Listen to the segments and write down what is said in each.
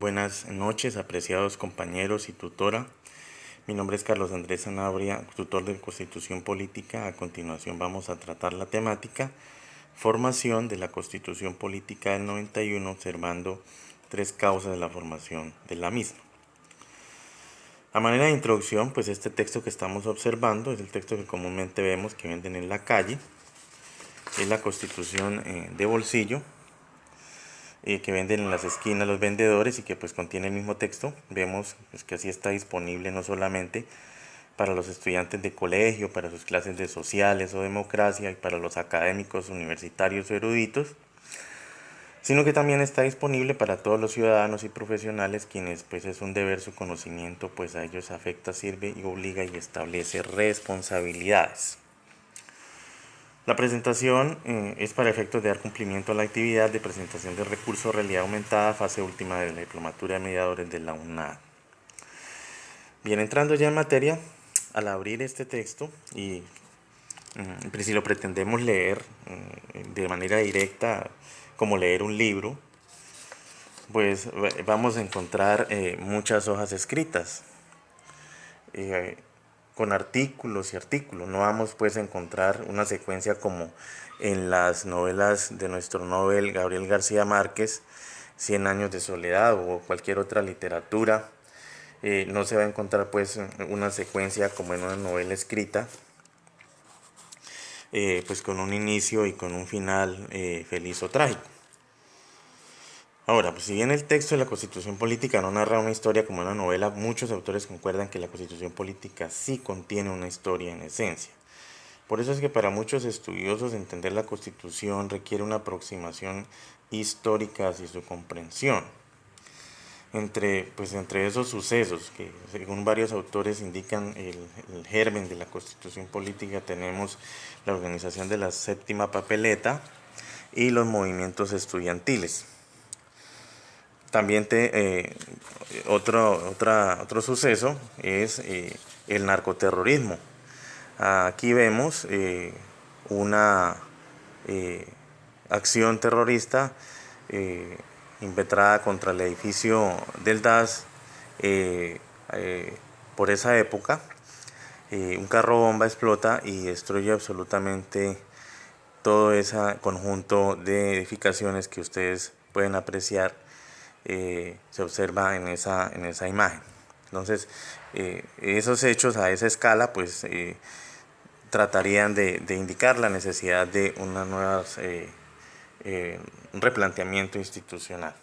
Buenas noches, apreciados compañeros y tutora. Mi nombre es Carlos Andrés Sanabria, tutor de Constitución Política. A continuación vamos a tratar la temática formación de la Constitución Política del 91, observando tres causas de la formación de la misma. A manera de introducción, pues este texto que estamos observando es el texto que comúnmente vemos que venden en la calle. Es la Constitución de bolsillo, que venden en las esquinas los vendedores y que pues contiene el mismo texto. Vemos pues, que así está disponible no solamente para los estudiantes de colegio, para sus clases de sociales o democracia y para los académicos, universitarios o eruditos, sino que también está disponible para todos los ciudadanos y profesionales quienes pues es un deber su conocimiento, pues a ellos afecta, sirve y obliga y establece responsabilidades. La presentación es para efectos de dar cumplimiento a la actividad de presentación de recursos de realidad aumentada, fase última de la diplomatura de mediadores de la UNAD. Bien, entrando ya en materia, al abrir este texto y si lo pretendemos leer de manera directa, como leer un libro, pues vamos a encontrar muchas hojas escritas con artículos y artículos. No vamos pues a encontrar una secuencia como en las novelas de nuestro Nobel Gabriel García Márquez, Cien años de soledad o cualquier otra literatura. No se va a encontrar pues una secuencia como en una novela escrita, pues con un inicio y con un final feliz o trágico. Ahora, pues si bien el texto de la Constitución Política no narra una historia como una novela, muchos autores concuerdan que la Constitución Política sí contiene una historia en esencia. Por eso es que para muchos estudiosos entender la Constitución requiere una aproximación histórica hacia su comprensión. Entre esos sucesos que según varios autores indican el germen de la Constitución Política, tenemos la organización de la séptima papeleta y los movimientos estudiantiles. También otro suceso es el narcoterrorismo. Aquí vemos una acción terrorista impetrada contra el edificio del DAS por esa época. Un carro bomba explota y destruye absolutamente todo ese conjunto de edificaciones que ustedes pueden apreciar. Se observa en esa imagen. Entonces, esos hechos a esa escala, pues tratarían de indicar la necesidad de un replanteamiento institucional.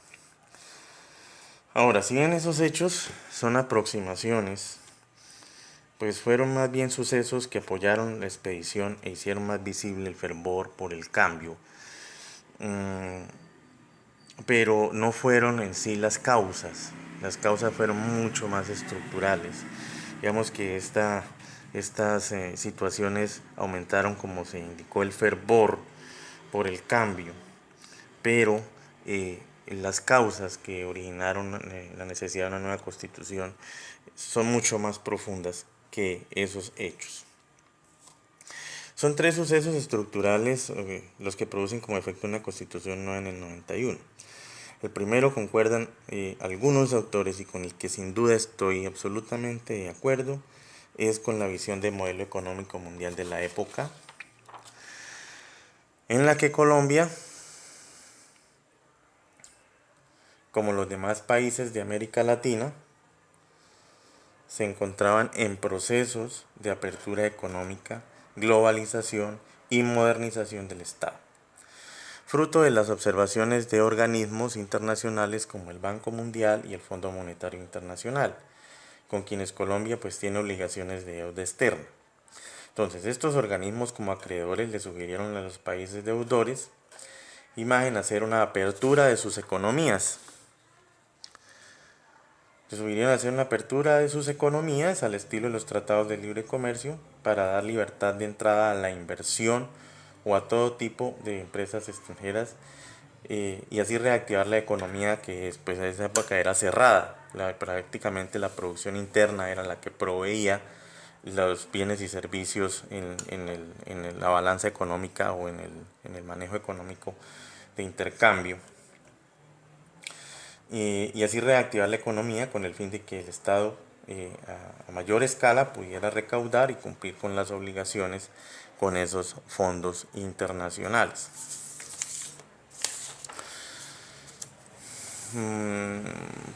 Ahora, si bien esos hechos son aproximaciones, pues fueron más bien sucesos que apoyaron la expedición e hicieron más visible el fervor por el cambio. Pero no fueron en sí las causas fueron mucho más estructurales. Digamos que estas situaciones aumentaron, como se indicó, el fervor por el cambio, pero las causas que originaron la necesidad de una nueva constitución son mucho más profundas que esos hechos. Son tres sucesos estructurales los que producen como efecto una constitución nueva en el 91. El primero concuerdan algunos autores y con el que sin duda estoy absolutamente de acuerdo, es con la visión de modelo económico mundial de la época, en la que Colombia, como los demás países de América Latina, se encontraban en procesos de apertura económica, globalización y modernización del Estado, fruto de las observaciones de organismos internacionales como el Banco Mundial y el Fondo Monetario Internacional, con quienes Colombia pues tiene obligaciones de deuda externa. Entonces, estos organismos como acreedores le sugirieron a los países deudores hacer una apertura de sus economías. Le sugirieron hacer una apertura de sus economías al estilo de los tratados de libre comercio para dar libertad de entrada a la inversión o a todo tipo de empresas extranjeras y así reactivar la economía que después de esa época era cerrada. Prácticamente la producción interna era la que proveía los bienes y servicios en la balanza económica o en el manejo económico de intercambio. y así reactivar la economía con el fin de que el Estado a mayor escala pudiera recaudar y cumplir con las obligaciones con esos fondos internacionales.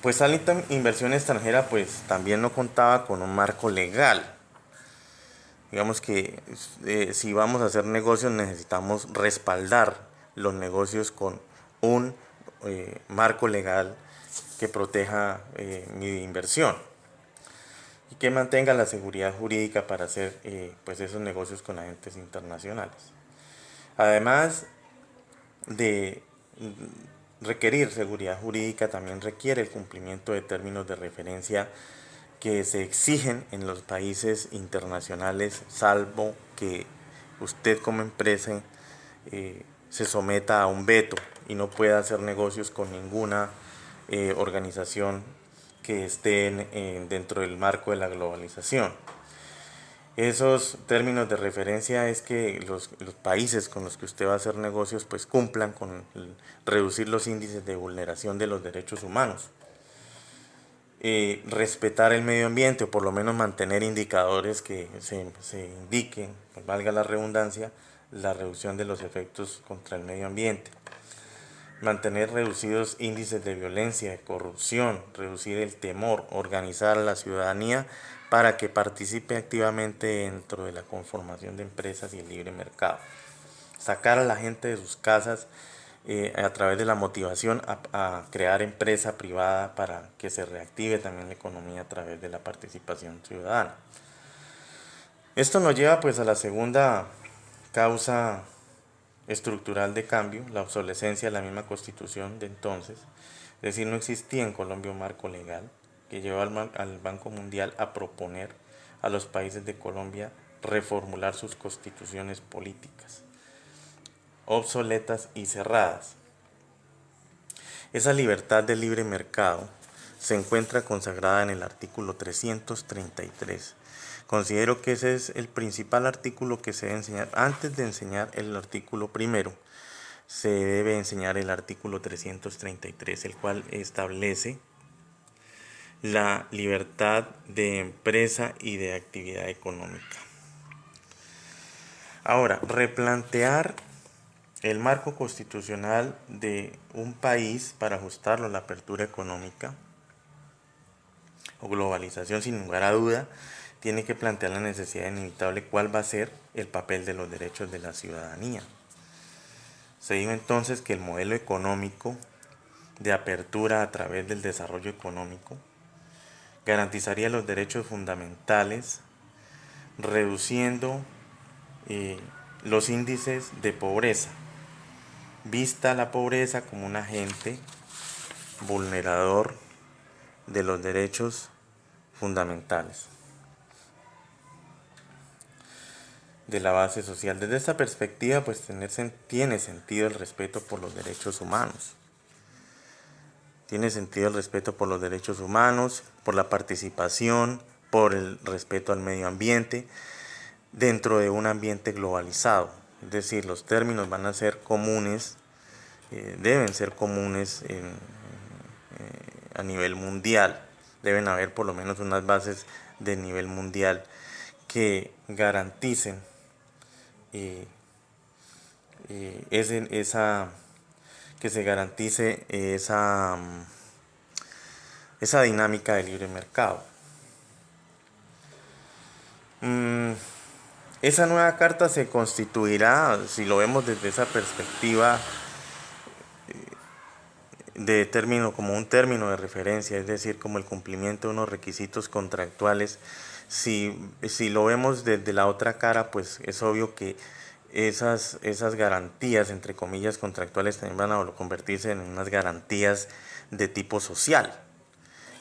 Pues la inversión extranjera pues también no contaba con un marco legal. Digamos que si vamos a hacer negocios necesitamos respaldar los negocios con un marco legal que proteja mi inversión y que mantenga la seguridad jurídica para hacer pues esos negocios con agentes internacionales. Además de requerir seguridad jurídica, también requiere el cumplimiento de términos de referencia que se exigen en los países internacionales, salvo que usted como empresa se someta a un veto y no pueda hacer negocios con ninguna organización que esté dentro del marco de la globalización. Esos términos de referencia es que los países con los que usted va a hacer negocios pues cumplan con reducir los índices de vulneración de los derechos humanos, respetar el medio ambiente o por lo menos mantener indicadores que se indiquen, pues valga la redundancia, la reducción de los efectos contra el medio ambiente, mantener reducidos índices de violencia, de corrupción, reducir el temor, organizar a la ciudadanía para que participe activamente dentro de la conformación de empresas y el libre mercado, sacar a la gente de sus casas a través de la motivación a crear empresa privada para que se reactive también la economía a través de la participación ciudadana. Esto nos lleva pues a la segunda causa estructural de cambio, la obsolescencia de la misma constitución de entonces. Es decir, no existía en Colombia un marco legal que llevó al Banco Mundial a proponer a los países de Colombia reformular sus constituciones políticas, obsoletas y cerradas. Esa libertad de libre mercado se encuentra consagrada en el artículo 333. Considero que ese es el principal artículo que se debe enseñar. Antes de enseñar el artículo primero, se debe enseñar el artículo 333, el cual establece la libertad de empresa y de actividad económica. Ahora, replantear el marco constitucional de un país para ajustarlo a la apertura económica o globalización, sin lugar a duda, tiene que plantear la necesidad inevitable cuál va a ser el papel de los derechos de la ciudadanía. Se dijo entonces que el modelo económico de apertura a través del desarrollo económico garantizaría los derechos fundamentales, reduciendo los índices de pobreza, vista la pobreza como un agente vulnerador de los derechos fundamentales de la base social. Desde esta perspectiva, pues tiene sentido el respeto por los derechos humanos. Tiene sentido el respeto por los derechos humanos, por la participación, por el respeto al medio ambiente, dentro de un ambiente globalizado. Es decir, los términos van a ser comunes, deben ser comunes a nivel mundial. Deben haber por lo menos unas bases de nivel mundial que garanticen que se garantice esa dinámica de libre mercado. Esa nueva carta se constituirá, si lo vemos desde esa perspectiva, de término como un término de referencia, es decir, como el cumplimiento de unos requisitos contractuales. Si lo vemos desde la otra cara, pues es obvio que esas garantías, entre comillas, contractuales también van a convertirse en unas garantías de tipo social.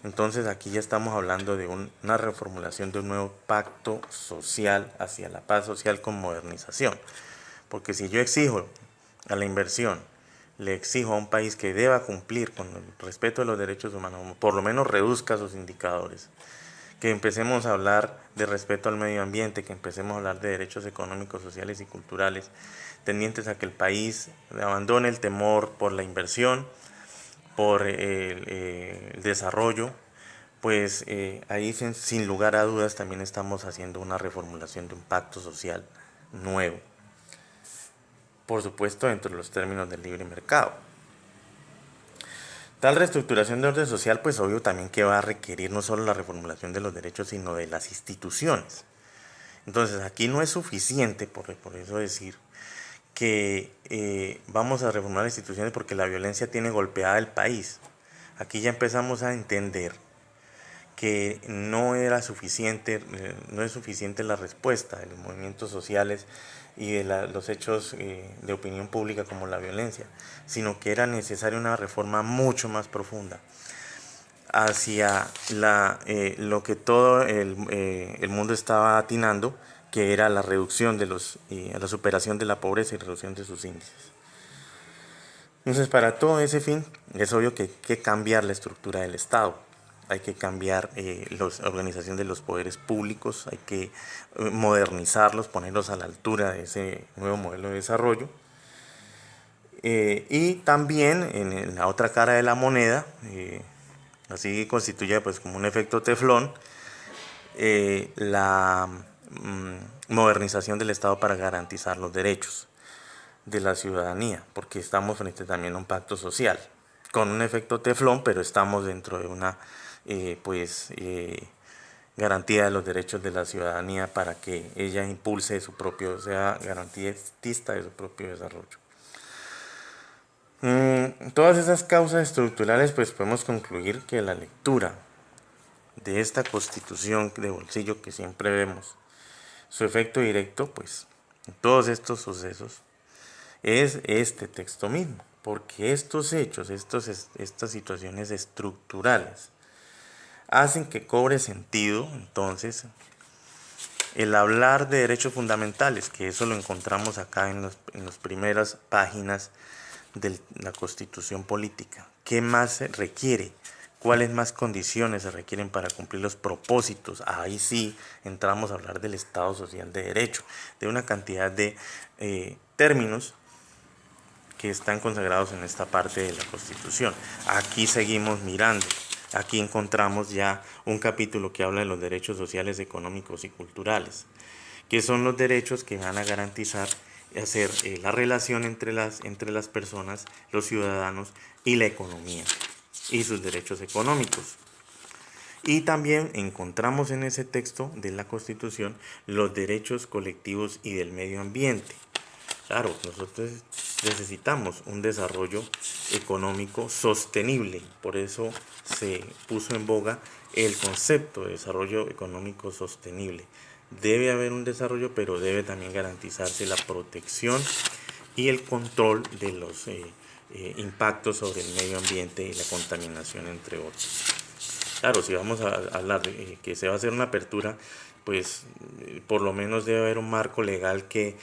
Entonces aquí ya estamos hablando de una reformulación de un nuevo pacto social hacia la paz social con modernización. Porque si yo exijo a la inversión, le exijo a un país que deba cumplir con el respeto de los derechos humanos, por lo menos reduzca sus indicadores, que empecemos a hablar de respeto al medio ambiente, que empecemos a hablar de derechos económicos, sociales y culturales, tendientes a que el país abandone el temor por la inversión, por el desarrollo, pues ahí sin lugar a dudas también estamos haciendo una reformulación de un pacto social nuevo, por supuesto dentro de los términos del libre mercado. Tal reestructuración de orden social, pues obvio también que va a requerir no solo la reformulación de los derechos, sino de las instituciones. Entonces aquí no es suficiente, por eso decir, que vamos a reformar las instituciones porque la violencia tiene golpeada el país. Aquí ya empezamos a entender que no era suficiente, no es suficiente la respuesta de los movimientos sociales y de los hechos de opinión pública como la violencia, sino que era necesaria una reforma mucho más profunda hacia lo que todo el mundo estaba atinando, que era la reducción de la superación de la pobreza y reducción de sus índices. Entonces, para todo ese fin, es obvio que hay que cambiar la estructura del Estado. Hay que cambiar la organización de los poderes públicos, hay que modernizarlos, ponerlos a la altura de ese nuevo modelo de desarrollo. Y también en la otra cara de la moneda, así constituye pues como un efecto teflón, la modernización del Estado para garantizar los derechos de la ciudadanía, porque estamos frente también a un pacto social, con un efecto teflón, pero estamos dentro de una garantía de los derechos de la ciudadanía para que ella impulse su propio, sea garantista de su propio desarrollo. Todas esas causas estructurales, pues podemos concluir que la lectura de esta constitución de bolsillo que siempre vemos, su efecto directo, pues en todos estos sucesos, es este texto mismo, porque estos hechos, estas situaciones estructurales, hacen que cobre sentido, entonces, el hablar de derechos fundamentales, que eso lo encontramos acá en las primeras páginas de la Constitución política. ¿Qué más se requiere? ¿Cuáles más condiciones se requieren para cumplir los propósitos? Ahí sí entramos a hablar del Estado Social de Derecho, de una cantidad de términos que están consagrados en esta parte de la Constitución. Aquí seguimos mirando. Aquí encontramos ya un capítulo que habla de los derechos sociales, económicos y culturales, que son los derechos que van a garantizar hacer la relación entre las personas, los ciudadanos y la economía y sus derechos económicos. Y también encontramos en ese texto de la Constitución los derechos colectivos y del medio ambiente. Claro, nosotros necesitamos un desarrollo económico sostenible, por eso se puso en boga el concepto de desarrollo económico sostenible. Debe haber un desarrollo, pero debe también garantizarse la protección y el control de los impactos sobre el medio ambiente y la contaminación, entre otros. Claro, si vamos a hablar de que se va a hacer una apertura, pues por lo menos debe haber un marco legal que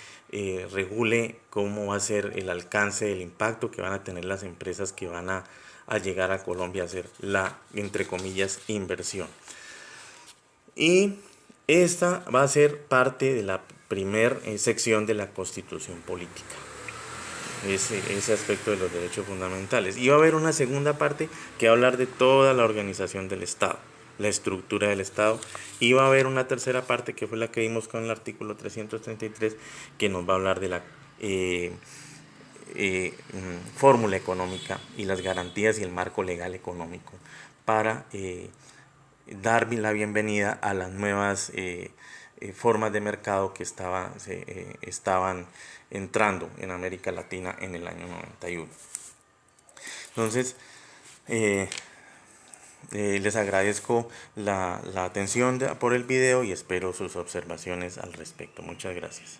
regule cómo va a ser el alcance del impacto que van a tener las empresas que van a llegar a Colombia a hacer la, entre comillas, inversión. Y esta va a ser parte de la primera sección de la Constitución política. Ese aspecto de los derechos fundamentales. Y va a haber una segunda parte que va a hablar de toda la organización del Estado, la estructura del Estado. Y va a haber una tercera parte que fue la que vimos con el artículo 333, que nos va a hablar de la fórmula económica y las garantías y el marco legal económico para dar la bienvenida a las nuevas formas de mercado que estaban entrando en América Latina en el año 91. Entonces, les agradezco la atención por el video y espero sus observaciones al respecto. Muchas gracias.